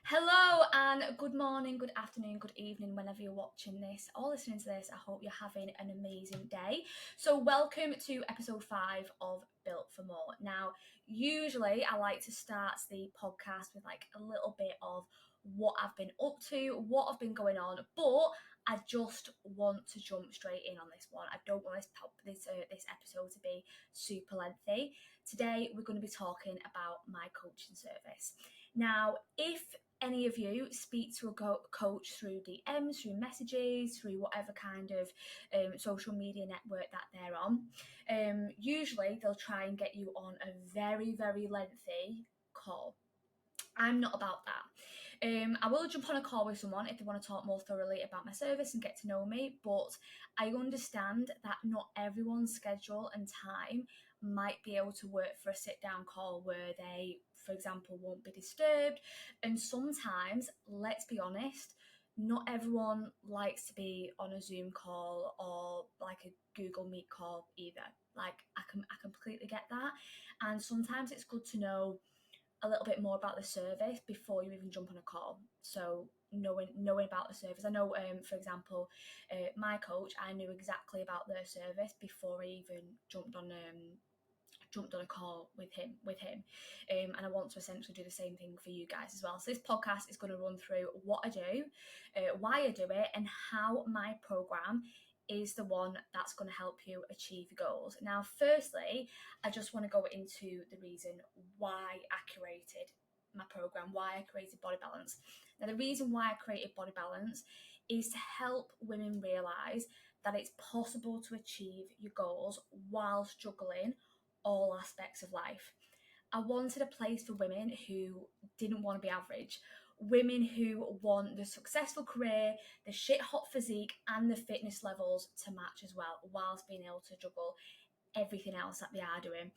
Hello and good morning, good afternoon, good evening, whenever you're watching this or listening to this. I hope you're having an amazing day. So, welcome to episode 5 of Built for More. Now, usually I like to start the podcast with like a little bit of what I've been up to, what I've been going on, but I just want to jump straight in on this one. I don't want this episode to be super lengthy. Today, we're going to be talking about my coaching service. Now, if any of you speak to a coach through DMs, through messages, through whatever kind of social media network that they're on, usually they'll try and get you on a very, very lengthy call. I'm not about that. I will jump on a call with someone if they want to talk more thoroughly about my service and get to know me, but I understand that not everyone's schedule and time might be able to work for a sit-down call where they, for example, won't be disturbed. And sometimes, let's be honest, not everyone likes to be on a Zoom call or like a Google Meet call either. Like I completely get that. And sometimes it's good to know a little bit more about the service before you even jump on a call. So knowing about the service. I know, for example, my coach, I knew exactly about their service before I even jumped on a call with him. And I want to essentially do the same thing for you guys as well. So this podcast is going to run through what I do, why I do it, and how my program is the one that's going to help you achieve your goals. Now, firstly, I just want to go into the reason why I created my program, why I created BodyBalance. Now, the reason why I created BodyBalance is to help women realise that it's possible to achieve your goals whilst juggling all aspects of life. I wanted a place for women who didn't want to be average, women who want the successful career, the shit hot physique, and the fitness levels to match as well, whilst being able to juggle everything else that they are doing.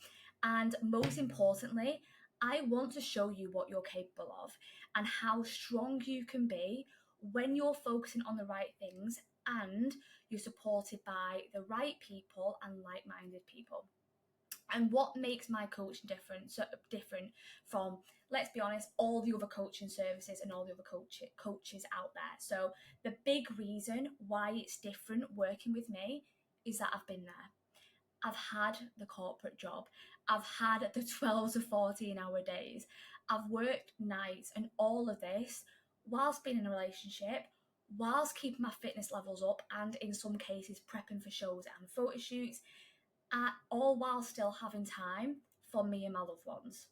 And most importantly, I want to show you what you're capable of and how strong you can be when you're focusing on the right things and you're supported by the right people and like-minded people. And what makes my coaching different from, let's be honest, all the other coaching services and all the other coaches out there. So the big reason why it's different working with me is that I've been there. I've had the corporate job. I've had the 12 to 14 hour days. I've worked nights, and all of this whilst being in a relationship, whilst keeping my fitness levels up, and in some cases prepping for shows and photo shoots, all while still having time for me and my loved ones.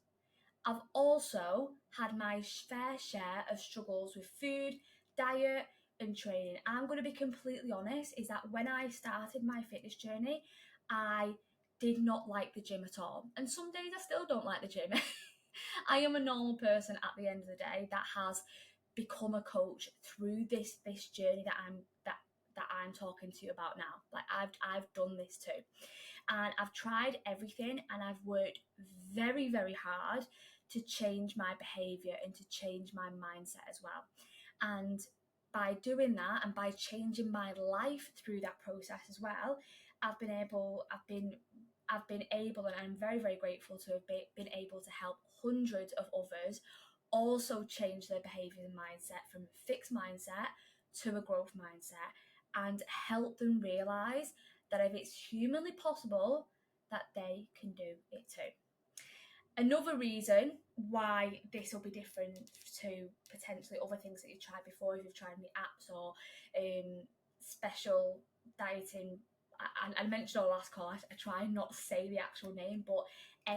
I've also had my fair share of struggles with food, diet, and training. I'm going to be completely honest, is that when I started my fitness journey, I did not like the gym at all. And some days I still don't like the gym. I am a normal person at the end of the day that has become a coach through this journey that I'm talking to you about now. Like I've done this too. And I've tried everything, and I've worked very, very hard to change my behavior and to change my mindset as well. And by doing that and by changing my life through that process as well, I've been able, and I'm very, very grateful to have been able to help hundreds of others also change their behavior and mindset from a fixed mindset to a growth mindset, and help them realize that if it's humanly possible, that they can do it too. Another reason why this will be different to potentially other things that you've tried before, if you've tried the apps or special dieting. I mentioned on the last call, I try not to say the actual name, but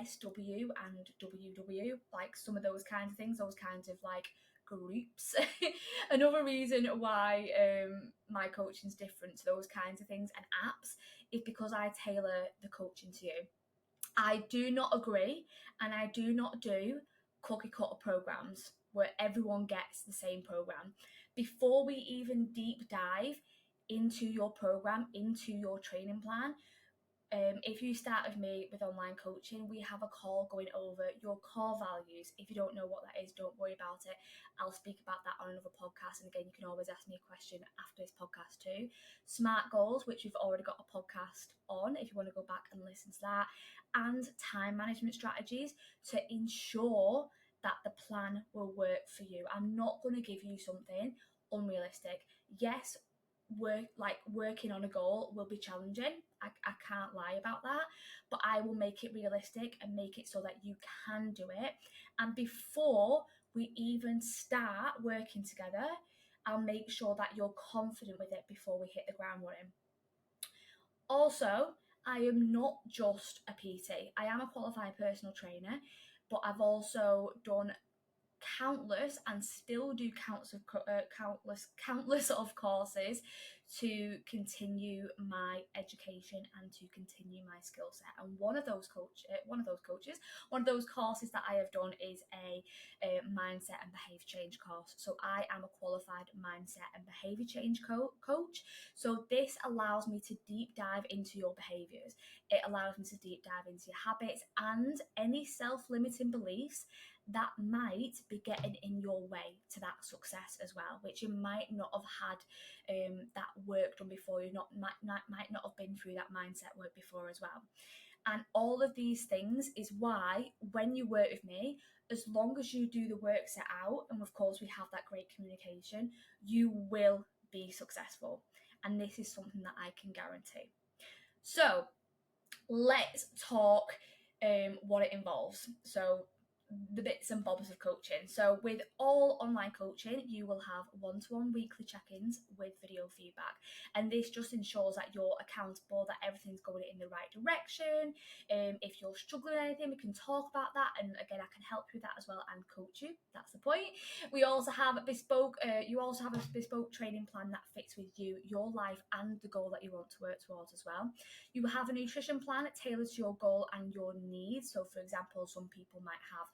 SW and WW, like some of those kinds of things, those kinds of like groups. Another reason why my coaching is different to those kinds of things and apps is because I tailor the coaching to you. I do not agree, and I do not do cookie cutter programs where everyone gets the same program. Before we even deep dive into your program, into your training plan, if you start with me with online coaching, we have a call going over your core values. If you don't know what that is, don't worry about it. I'll speak about that on another podcast. And again, you can always ask me a question after this podcast too. SMART goals, which we've already got a podcast on if you want to go back and listen to that. And time management strategies to ensure that the plan will work for you. I'm not going to give you something unrealistic. Yes, working on a goal will be challenging. I can't lie about that, but I will make it realistic and make it so that you can do it. And before we even start working together, I'll make sure that you're confident with it before we hit the ground running. Also, I am not just a PT. I am a qualified personal trainer, but I've also done countless and still do countless of courses to continue my education and to continue my skill set. And one of those courses that I have done is a mindset and behavior change course. So I am a qualified mindset and behavior change coach. So this allows me to deep dive into your behaviors. It allows me to deep dive into your habits and any self-limiting beliefs that might be getting in your way to that success as well, which you might not have had that work done before. You might not have been through that mindset work before as well. And all of these things is why when you work with me, as long as you do the work set out, and of course we have that great communication, you will be successful. And this is something that I can guarantee. So let's talk what it involves. So the bits and bobs of coaching. So with all online coaching, you will have one-to-one weekly check-ins with video feedback, and this just ensures that you're accountable, that everything's going in the right direction. If you're struggling with anything, we can talk about that, and again, I can help you with that as well and coach you. That's the point. We also have a bespoke training plan that fits with you, your life, and the goal that you want to work towards as well. You will have a nutrition plan tailored to your goal and your needs. So for example, some people might have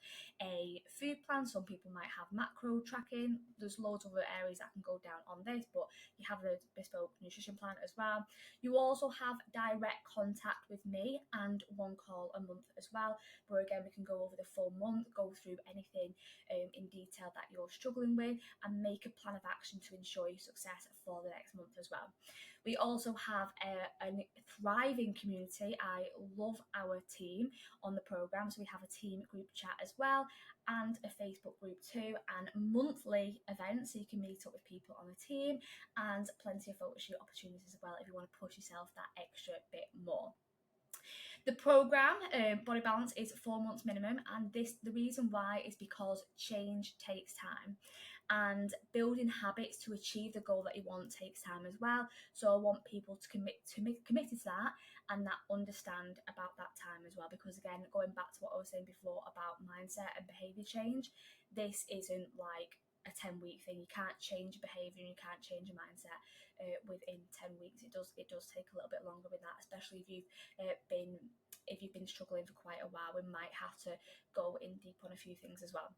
a food plan, some people might have macro tracking. There's loads of other areas that can go down on this, but you have a bespoke nutrition plan as well. You also have direct contact with me and one call a month as well, where again we can go over the full month, go through anything in detail that you're struggling with, and make a plan of action to ensure your success for the next month as well. We also have a thriving community. I love our team on the program. So we have a team group chat as well, and a Facebook group too, and monthly events so you can meet up with people on the team, and plenty of photo shoot opportunities as well if you want to push yourself that extra bit more. The program, BodyBalance, is 4 months minimum, and the reason why is because change takes time, and building habits to achieve the goal that you want takes time as well. So I want people to committed to that, and that understand about that time as well. Because again, going back to what I was saying before about mindset and behavior change, this isn't like a 10-week thing. You can't change behavior and you can't change a mindset within 10 weeks. It does take a little bit longer with that, especially if you've been struggling for quite a while. We might have to go in deep on a few things as well.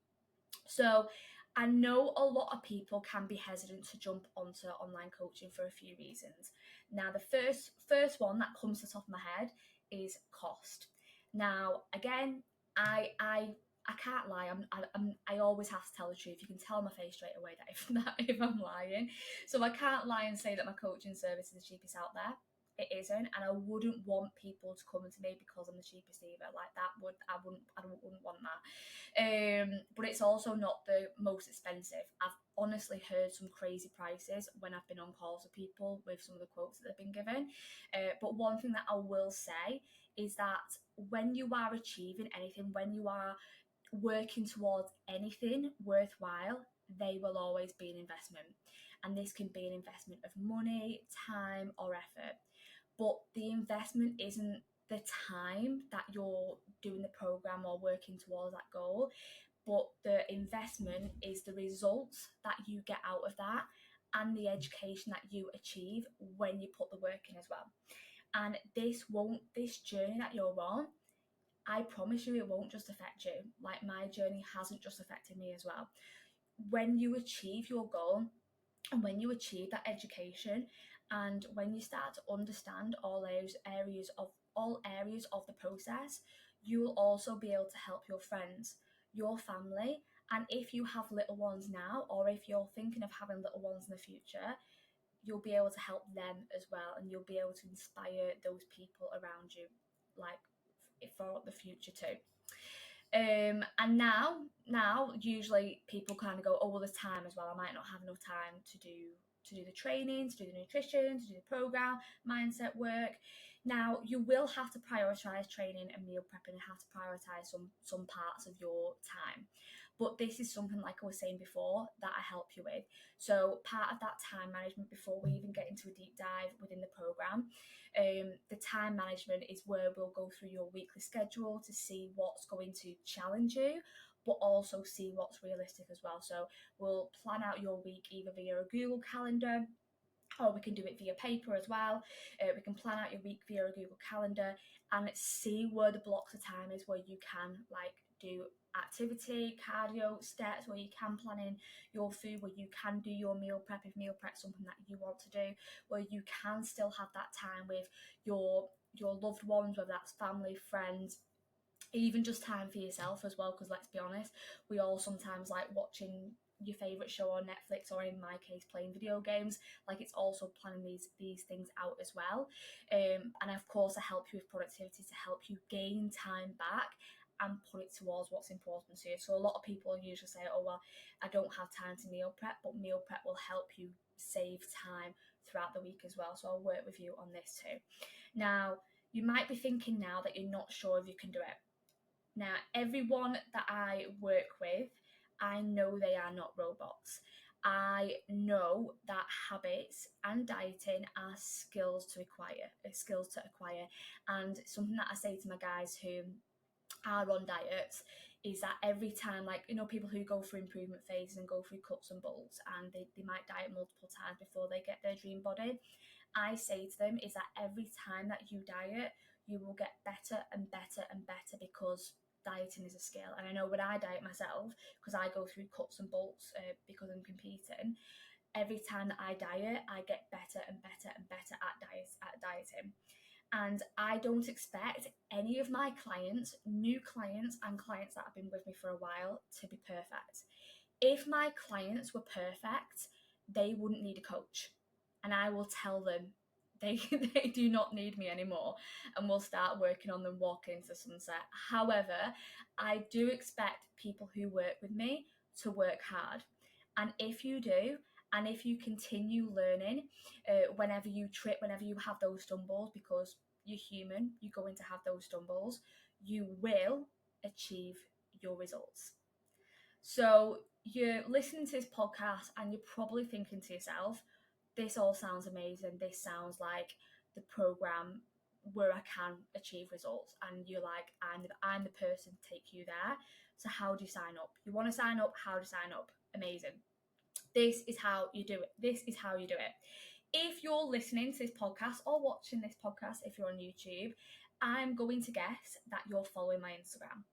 So I know a lot of people can be hesitant to jump onto online coaching for a few reasons. Now, the first one that comes to the top of my head is cost. Now, again, I can't lie. I always have to tell the truth. You can tell my face straight away that if I'm lying. So I can't lie and say that my coaching service is the cheapest out there. It isn't, and I wouldn't want people to come to me because I'm the cheapest either. Like that I wouldn't want that. But it's also not the most expensive. I've honestly heard some crazy prices when I've been on calls with people with some of the quotes that they've been given. But one thing that I will say is that when you are achieving anything, when you are working towards anything worthwhile, they will always be an investment. And this can be an investment of money, time, or effort. But the investment isn't the time that you're doing the program or working towards that goal, but the investment is the results that you get out of that and the education that you achieve when you put the work in as well. And this journey that you're on, I promise you it won't just affect you. Like my journey hasn't just affected me as well. When you achieve your goal and when you achieve that education, and when you start to understand all areas of the process, you will also be able to help your friends, your family, and if you have little ones now, or if you're thinking of having little ones in the future, you'll be able to help them as well, and you'll be able to inspire those people around you, like for the future too. And now usually people kind of go, oh well, there's time as well. I might not have enough time to do the training, to do the nutrition, to do the program, mindset work. Now you will have to prioritize training and meal prepping and have to prioritize some parts of your time. But this is something, like I was saying before, that I help you with. So part of that time management, before we even get into a deep dive within the program, the time management is where we'll go through your weekly schedule to see what's going to challenge you, but also see what's realistic as well. So we'll plan out your week either via a Google Calendar, or we can do it via paper as well. We can plan out your week via a Google Calendar and see where the blocks of time is where you can like do activity, cardio, steps, where you can plan in your food, where you can do your meal prep if meal prep is something that you want to do, where you can still have that time with your loved ones, whether that's family, friends, even just time for yourself as well, because let's be honest, we all sometimes like watching your favorite show on Netflix, or in my case playing video games. Like, it's also planning these things out as well. And of course I help you with productivity to help you gain time back and put it towards what's important to you. So a lot of people usually say, oh well, I don't have time to meal prep, but meal prep will help you save time throughout the week as well. So I'll work with you on this too. Now, you might be thinking now that you're not sure if you can do it. Now, everyone that I work with, I know they are not robots. I know that habits and dieting are skills to acquire. And something that I say to my guys who are on diets is that every time, like, you know, people who go through improvement phases and go through cuts and bulks, and they might diet multiple times before they get their dream body, I say to them is that every time that you diet, you will get better and better and better, because dieting is a skill. And I know when I diet myself, because I go through cuts and bulks because I'm competing, every time that I diet, I get better and better and better at dieting. And I don't expect any of my clients, new clients and clients that have been with me for a while, to be perfect. If my clients were perfect, they wouldn't need a coach. And I will tell them they, they do not need me anymore, and we'll start working on them walking into the sunset. However, I do expect people who work with me to work hard. And if you do, and if you continue learning, whenever you trip, whenever you have those stumbles, because you're human, you're going to have those stumbles, you will achieve your results. So you're listening to this podcast and you're probably thinking to yourself, this all sounds amazing. This sounds like the program where I can achieve results. And you're like, I'm the person to take you there. So how do you sign up? You want to sign up? How to sign up? Amazing. This is how you do it. This is how you do it. If you're listening to this podcast or watching this podcast, if you're on YouTube, I'm going to guess that you're following my Instagram.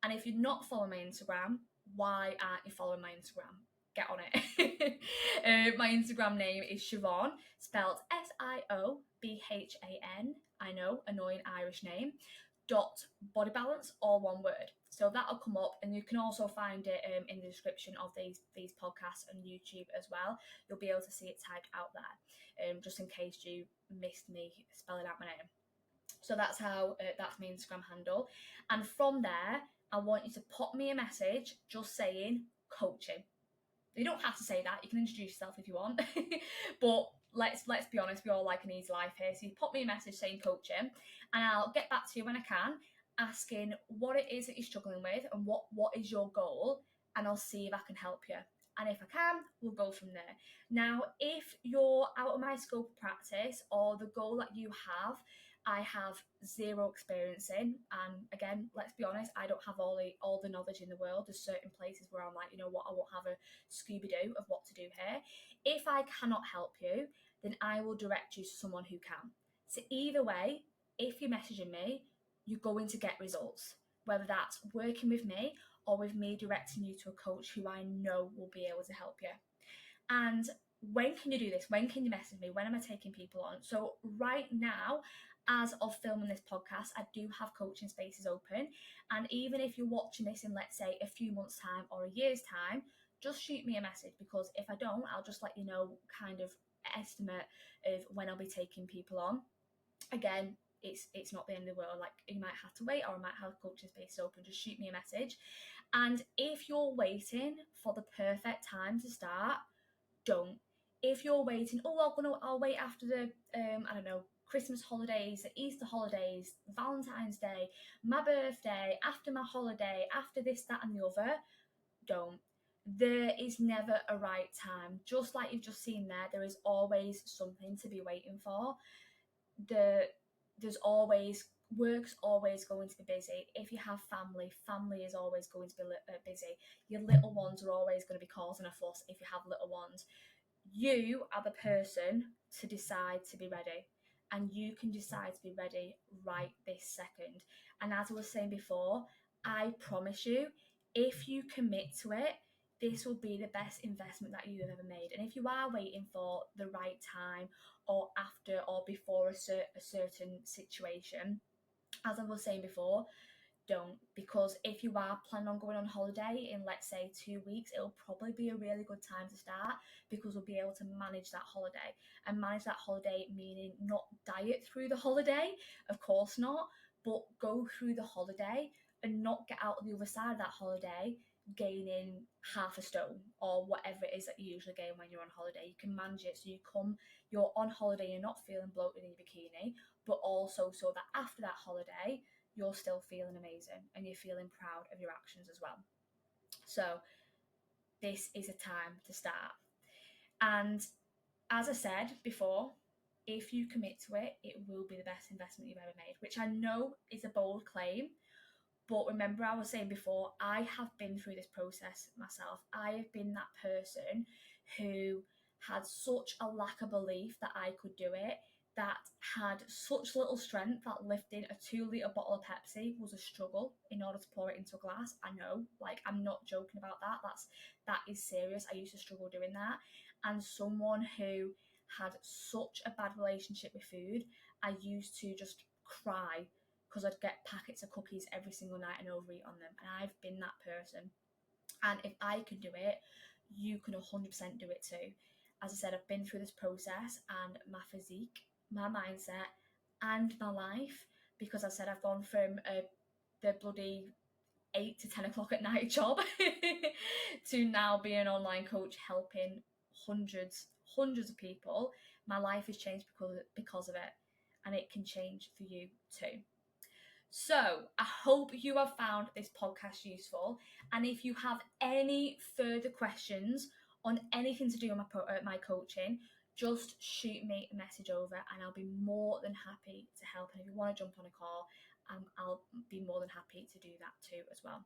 And if you're not following my Instagram, why aren't you following my Instagram? Get on it. My Instagram name is Siobhan, spelled Siobhan. I know, annoying Irish name. .bodybalance, all one word. So that'll come up, and you can also find it in the description of these podcasts on YouTube as well. You'll be able to see it tagged out there, just in case you missed me spelling out my name. So that's how that's my Instagram handle. And from there, I want you to pop me a message just saying coaching. You don't have to say that. You can introduce yourself if you want. But let's be honest, we all like an easy life here. So you pop me a message saying coaching, and I'll get back to you when I can, asking what it is that you're struggling with and what is your goal, and I'll see if I can help you. And if I can, we'll go from there. Now, if you're out of my scope of practice, or the goal that you have, I have zero experience in, and again, let's be honest, I don't have all the knowledge in the world. There's certain places where I'm like, you know what, I won't have a Scooby-Doo of what to do here. If I cannot help you, then I will direct you to someone who can. So either way, if you're messaging me, you're going to get results, whether that's working with me or with me directing you to a coach who I know will be able to help you. And when can you do this? When can you message me? When am I taking people on? So right now, as of filming this podcast, I do have coaching spaces open. And even if you're watching this in, let's say, a few months' time or a year's time, just shoot me a message, because if I don't, I'll just let you know kind of estimate of when I'll be taking people on. Again, it's not the end of the world. Like, you might have to wait, or I might have coaching space open. Just shoot me a message. And if you're waiting for the perfect time to start, don't. If you're waiting, I'll wait after the I don't know, Christmas holidays, the Easter holidays, Valentine's Day, my birthday, after my holiday, after this, that, and the other, don't. There is never a right time. Just like you've just seen there is always something to be waiting for. There's always work's always going to be busy. If you have family is always going to be busy. Your little ones are always going to be causing a fuss if you have little ones. You are the person to decide to be ready, and you can decide to be ready right this second. And as I was saying before, I promise you, if you commit to it, this will be the best investment that you've ever made. And if you are waiting for the right time, or after or before a certain situation, as I was saying before, don't. Because if you are planning on going on holiday in, let's say, 2 weeks, it'll probably be a really good time to start, because we'll be able to manage that holiday. And manage that holiday meaning not diet through the holiday, of course not, but go through the holiday and not get out the other side of that holiday gaining half a stone or whatever it is that you usually gain when you're on holiday. You can manage it so you're on holiday, you're not feeling bloated in your bikini, but also so that after that holiday you're still feeling amazing and you're feeling proud of your actions as well. So this is a time to start. And as I said before, if you commit to it, it will be the best investment you've ever made, which I know is a bold claim. But remember, I was saying before, I have been through this process myself. I have been that person who had such a lack of belief that I could do it, that had such little strength that lifting a 2 litre bottle of Pepsi was a struggle in order to pour it into a glass. I know, like, I'm not joking about that. That is serious. I used to struggle doing that. And someone who had such a bad relationship with food, I used to just cry because I'd get packets of cookies every single night and overeat on them. And I've been that person. And if I can do it, you can 100% do it too. As I said, I've been through this process, and my physique, my mindset, and my life, because I said I've gone from the bloody 8 to 10 o'clock at night job to now being an online coach helping hundreds of people. My life has changed because of it, and it can change for you too. So I hope you have found this podcast useful. And if you have any further questions on anything to do with my coaching, just shoot me a message over and I'll be more than happy to help. And if you want to jump on a call, I'll be more than happy to do that too as well.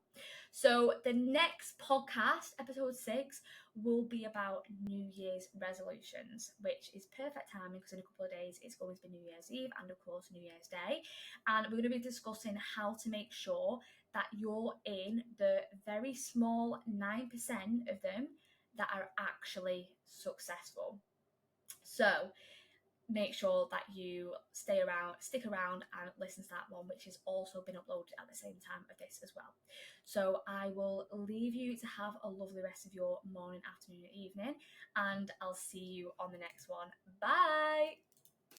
So the next podcast, episode 6, will be about New Year's resolutions, which is perfect timing because in a couple of days it's going to be New Year's Eve and of course New Year's Day. And we're going to be discussing how to make sure that you're in the very small 9% of them that are actually successful. So make sure that you stick around and listen to that one, which has also been uploaded at the same time of this as well. So I will leave you to have a lovely rest of your morning, afternoon, evening, and I'll see you on the next one. Bye.